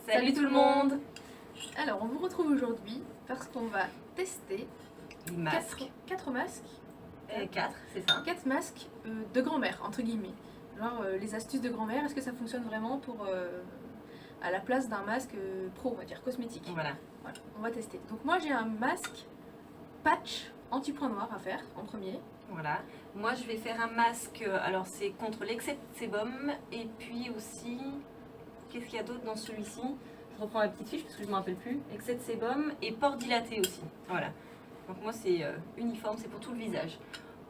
Salut tout le monde. Alors, on vous retrouve aujourd'hui parce qu'on va tester Les masques. 4 masques. 4, c'est ça. 4 masques de grand-mère, entre guillemets. Genre les astuces de grand-mère, est-ce que ça fonctionne vraiment pour à la place d'un masque pro, on va dire, cosmétique. Voilà. Voilà, on va tester. Donc moi j'ai un masque patch anti-point noir à faire en premier. Voilà. Moi je vais faire un masque, alors c'est contre l'excès de sébum et puis aussi, qu'est-ce qu'il y a d'autre dans celui-ci? Je reprends ma petite fiche parce que je ne me rappelle plus. Excès de sébum et pores dilatés aussi. Voilà. Donc moi c'est uniforme, c'est pour tout le visage.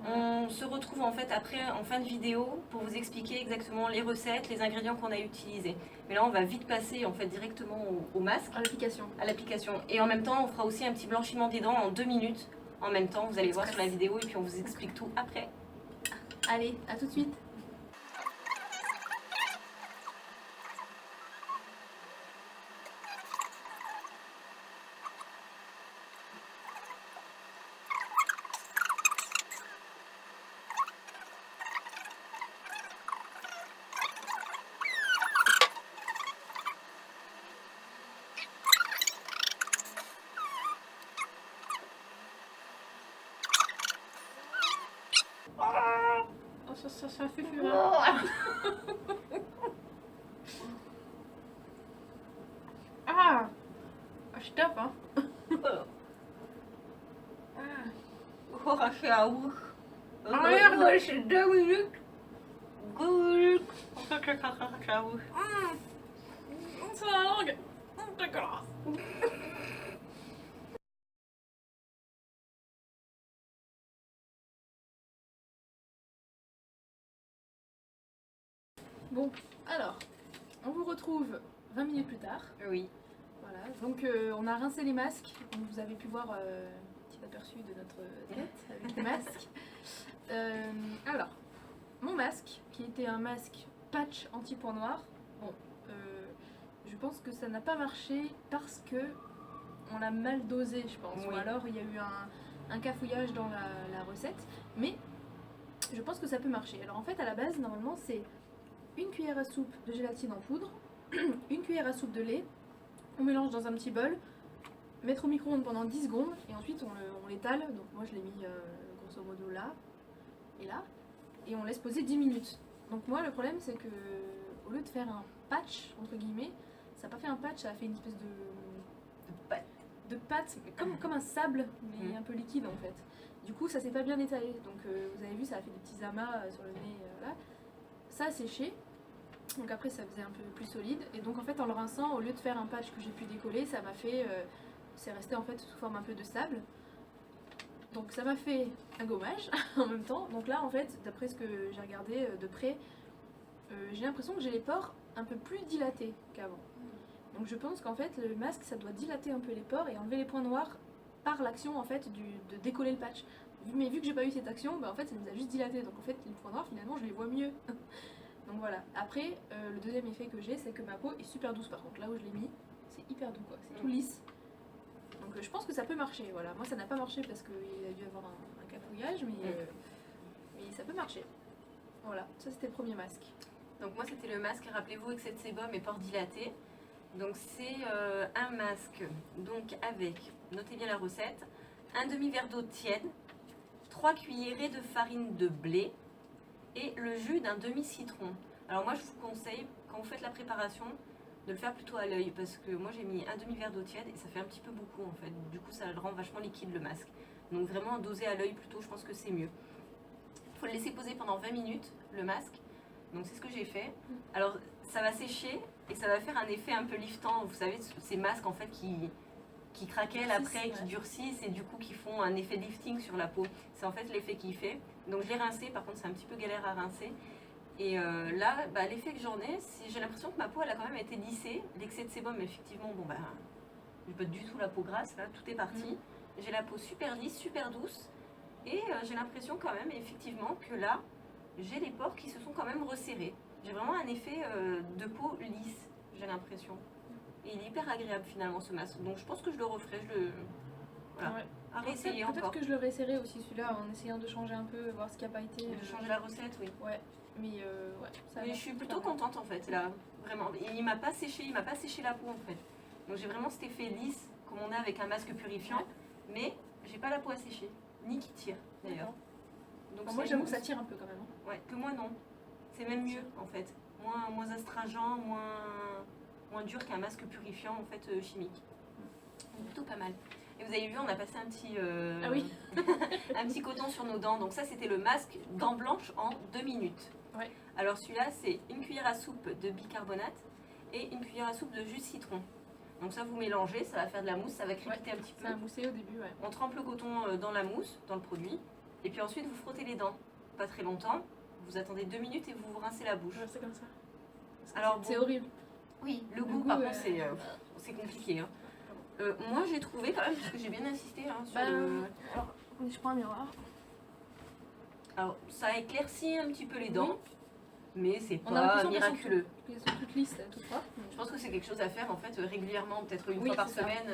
On se retrouve en fait après en fin de vidéo pour vous expliquer exactement les recettes, les ingrédients qu'on a utilisés. Mais là on va vite passer en fait directement au masque, À l'application. Et en même temps on fera aussi un petit blanchiment des dents en 2 minutes. En même temps vous allez voir sur la vidéo et puis on vous explique tout après. Allez, à tout de suite. Oh, ça fait fureur. Ah, je tape hein. Oh, ciao. Regarde, c'est 2 minutes. Good. C'est la langue. D'accord. Bon, alors, on vous retrouve 20 minutes plus tard. Oui. Voilà, donc on a rincé les masques. Donc, vous avez pu voir un petit aperçu de notre tête avec les masques. Alors, mon masque, qui était un masque patch anti-point noir, bon, je pense que ça n'a pas marché parce que on l'a mal dosé, je pense. Oui. Ou alors il y a eu un cafouillage dans la recette. Mais je pense que ça peut marcher. Alors en fait, à la base, normalement, c'est une cuillère à soupe de gélatine en poudre, une cuillère à soupe de lait, on mélange dans un petit bol, mettre au micro-ondes pendant 10 secondes et ensuite on l'étale. Donc moi je l'ai mis grosso modo là et là et on laisse poser 10 minutes. Donc moi le problème c'est que au lieu de faire un patch entre guillemets, ça n'a pas fait un patch, ça a fait une espèce de pâte, mais comme un sable mais un peu liquide en fait. Du coup ça s'est pas bien étalé, donc vous avez vu ça a fait des petits amas sur le nez là. Ça a séché. Donc après ça faisait un peu plus solide et donc en fait en le rinçant au lieu de faire un patch que j'ai pu décoller ça m'a fait c'est resté en fait sous forme un peu de sable, donc ça m'a fait un gommage en même temps. Donc là en fait d'après ce que j'ai regardé de près j'ai l'impression que j'ai les pores un peu plus dilatés qu'avant, donc je pense qu'en fait le masque ça doit dilater un peu les pores et enlever les points noirs par l'action en fait de décoller le patch, mais vu que j'ai pas eu cette action bah en fait ça nous a juste dilaté, donc en fait les points noirs finalement je les vois mieux. Donc voilà, après le deuxième effet que j'ai c'est que ma peau est super douce par contre, là où je l'ai mis c'est hyper doux quoi, c'est tout lisse. Donc je pense que ça peut marcher, voilà. Moi ça n'a pas marché parce qu'il a dû avoir un cafouillage mais ça peut marcher. Voilà, ça c'était le premier masque. Donc moi c'était le masque, rappelez-vous, excès de sébum et pores dilatés. Donc c'est un masque donc avec, notez bien la recette, un demi-verre d'eau tiède, 3 cuillerées de farine de blé et le jus d'un demi-citron. Alors moi je vous conseille, quand vous faites la préparation, de le faire plutôt à l'œil parce que moi j'ai mis un demi-verre d'eau tiède et ça fait un petit peu beaucoup en fait. Du coup ça le rend vachement liquide le masque. Donc vraiment doser à l'œil plutôt, je pense que c'est mieux. Il faut le laisser poser pendant 20 minutes le masque. Donc c'est ce que j'ai fait. Alors ça va sécher et ça va faire un effet un peu liftant. Vous savez ces masques en fait qui craquellent après, qui durcissent et du coup qui font un effet lifting sur la peau. C'est en fait l'effet qu'il fait. Donc je l'ai rincé, par contre c'est un petit peu galère à rincer. Et là, bah, l'effet que j'en ai, j'ai l'impression que ma peau elle a quand même été lissée. L'excès de sébum, effectivement, bon bah, j'ai pas du tout la peau grasse, là, tout est parti. J'ai la peau super lisse, super douce. Et j'ai l'impression quand même, effectivement, que là, j'ai les pores qui se sont quand même resserrés. J'ai vraiment un effet de peau lisse, j'ai l'impression. Et il est hyper agréable finalement ce masque. Donc je pense que je le referai, voilà. Ouais. À réessayer Peut-être encore. que je le réessayerai aussi celui-là en essayant de changer un peu, voir ce qui n'a pas été. De changer la recette, oui. Ouais. Mais ouais, ça a Mais l'air je suis super plutôt bien. contente en fait là, vraiment. Et il m'a pas séché la peau en fait. Donc j'ai vraiment cet effet lisse comme on a avec un masque purifiant, mais j'ai pas la peau à sécher, ni qui tire d'ailleurs. Donc Enfin, moi c'est j'avoue que une- ça tire un peu quand même. Hein. Ouais, que moi non. C'est même mieux en fait. Moins astringent, moins dur qu'un masque purifiant en fait chimique. Donc plutôt pas mal. Et vous avez vu, on a passé un petit, Ah oui. un petit coton sur nos dents. Donc ça c'était le masque dents blanches en 2 minutes. Ouais. Alors celui-là c'est une cuillère à soupe de bicarbonate et une cuillère à soupe de jus de citron. Donc ça vous mélangez, ça va faire de la mousse, ça va crépiter un petit peu. Ça a moussé au début, ouais. On trempe le coton dans la mousse, dans le produit. Et puis ensuite vous frottez les dents. Pas très longtemps. Vous attendez 2 minutes et vous vous rincez la bouche. Ouais, c'est comme ça. Alors C'est bon, horrible. oui, le Le goût, goût, par contre, c'est compliqué. Hein. Moi, j'ai trouvé quand même, parce que j'ai bien insisté hein, sur le... Alors, je prends un miroir. Alors, ça éclaircit un petit peu les dents, mais c'est On a pas l'impression qu'elles sont miraculeux. Elles sont toutes lisses, toutes propres. Je pense que c'est quelque chose à faire, en fait, régulièrement, peut-être une Oui, fois par c'est ça. semaine.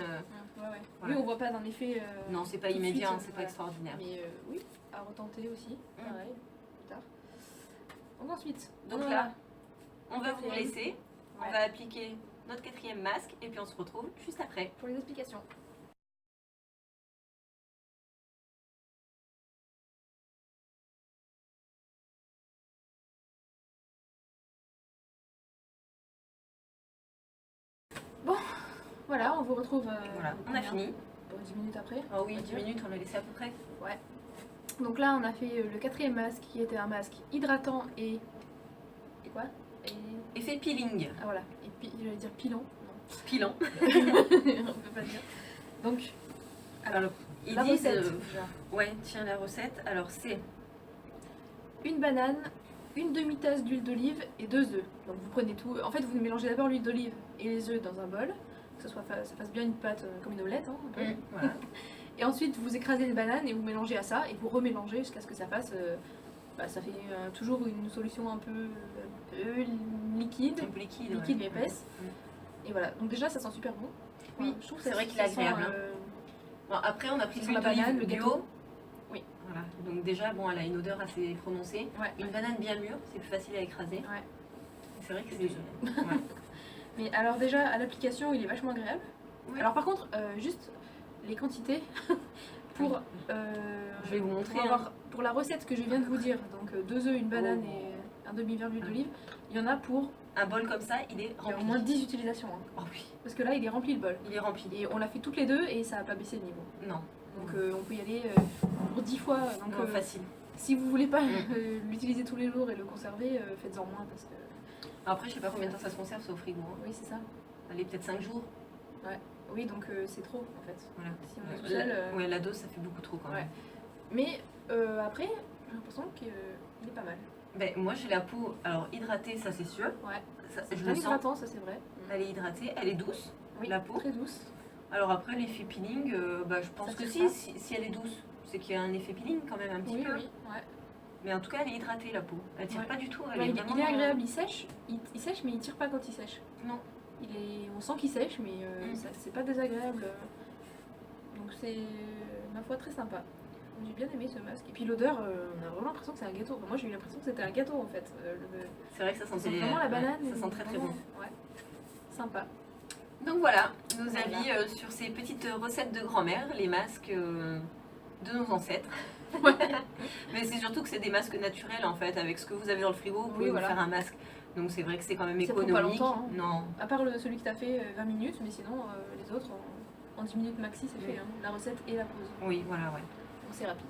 Ouais, ouais. Voilà. Oui, on voit pas d'un effet. Non, c'est pas tout de immédiat, suite, c'est pas voilà. extraordinaire. Mais oui, à retenter aussi. Pareil, plus tard. Donc ensuite, Donc voilà. là, on va vous Quatrième. laisser, on Ouais. va appliquer notre 4e masque, et puis on se retrouve juste après. Pour les explications. Bon, voilà, on vous retrouve. Voilà, on a fini. 10 minutes après. Ah oui, on va 10 dire. minutes, on l'a laissé à peu près. Donc là, on a fait le 4e masque qui était un masque hydratant et. Et quoi et... Effet peeling. Ah voilà, et puis j'allais dire pilon. Non. Pilant. On peut pas dire. Donc, Alors, ils la disent... recette. ouais, tiens, la recette. Alors, c'est... Une banane, une demi-tasse d'huile d'olive et 2 œufs. Donc vous prenez tout. En fait, vous mélangez d'abord l'huile d'olive et les œufs dans un bol, que ça fasse bien une pâte comme une omelette. Hein, un peu. Voilà. Et ensuite, vous écrasez les bananes et vous mélangez à ça et vous remélangez jusqu'à ce que ça fasse. Ça fait toujours une solution un peu liquide, Un peu liquide. liquide ouais. mais épaisse. Et voilà. Donc déjà, ça sent super bon. Oui, je trouve que c'est ça- vrai qu'il ça est agréable, sent, hein. Bon, après, on a pris ça de sent l'huile la banane, d'olive le bio. gâteau. Oui. Voilà. Donc déjà, bon, elle a une odeur assez prononcée. Ouais. Une banane bien mûre, c'est plus facile à écraser. Ouais. C'est vrai que Les c'est... ouais. Mais alors déjà, à l'application, il est vachement agréable. Oui. Alors par contre, juste les quantités pour, Je vais vous montrer. pour la recette que je viens de vous dire, donc 2 œufs, une banane et un demi-verre d'huile d'olive, il y en a pour Un bol comme ça, il est il y a rempli. au moins 10 utilisations. Hein. Oh oui, Parce que là, il est rempli le bol. il est rempli. Et on l'a fait toutes les deux et ça n'a pas baissé le niveau. Non, Donc on peut y aller pour 10 fois. Donc non, facile. si vous voulez pas l'utiliser tous les jours et le conserver, faites-en moins parce que... Après, je sais pas combien de temps ça se conserve, c'est au frigo. Hein. Oui, c'est ça. Allez, peut-être 5 jours. Oui, donc c'est trop en fait. Voilà. Si on est tout seul... Ouais, la dose, ça fait beaucoup trop quand même. Ouais. Mais après, j'ai l'impression qu'il est pas mal. Ben, moi, j'ai la peau alors hydratée, ça c'est sûr. Ouais. Ça, C'est je bien le sens. hydratant, ça c'est vrai. Elle est hydratée, elle est douce. Oui, la peau. très douce. Alors après, l'effet peeling, je pense Ça que tire si elle est douce, c'est qu'il y a un effet peeling quand même un petit Oui, peu. oui. Ouais. Mais en tout cas, elle est hydratée la peau. Elle tire Ouais. pas du tout. Elle Ouais, est il vraiment... est agréable, il sèche. Il sèche, mais il tire pas quand il sèche. Non. On sent qu'il sèche, mais c'est pas désagréable. Donc c'est, ma foi, très sympa. J'ai bien aimé ce masque. Et puis l'odeur, on a vraiment l'impression que c'est un gâteau. Enfin, moi j'ai eu l'impression que c'était un gâteau en fait. C'est vrai que ça Ça sentait sent vraiment la banane. ça sent très très bon. Ouais. Sympa. Donc voilà, nos Voilà. avis sur ces petites recettes de grand-mère, les masques de nos ancêtres. Mais c'est surtout que c'est des masques naturels en fait, avec ce que vous avez dans le frigo, vous pouvez voilà. vous faire un masque. Donc c'est vrai que c'est quand même Ça prend pas économique. longtemps, hein. Non. À part celui que t'as fait 20 minutes, mais sinon les autres en 10 minutes maxi c'est fait. Hein. La recette et la pause. Oui, voilà, ouais. Donc c'est rapide.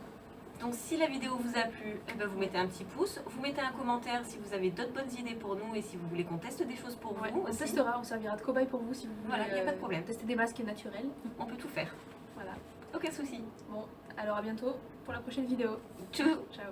Donc si la vidéo vous a plu, eh ben, vous mettez un petit pouce, vous mettez un commentaire si vous avez d'autres bonnes idées pour nous et si vous voulez qu'on teste des choses pour Ouais, vous on aussi. testera, on servira de cobaye pour vous si vous voulez Voilà, y a pas de problème. tester des masques naturels. On peut tout faire. Voilà. Aucun souci. Bon, alors à bientôt pour la prochaine vidéo. Tchou. Ciao.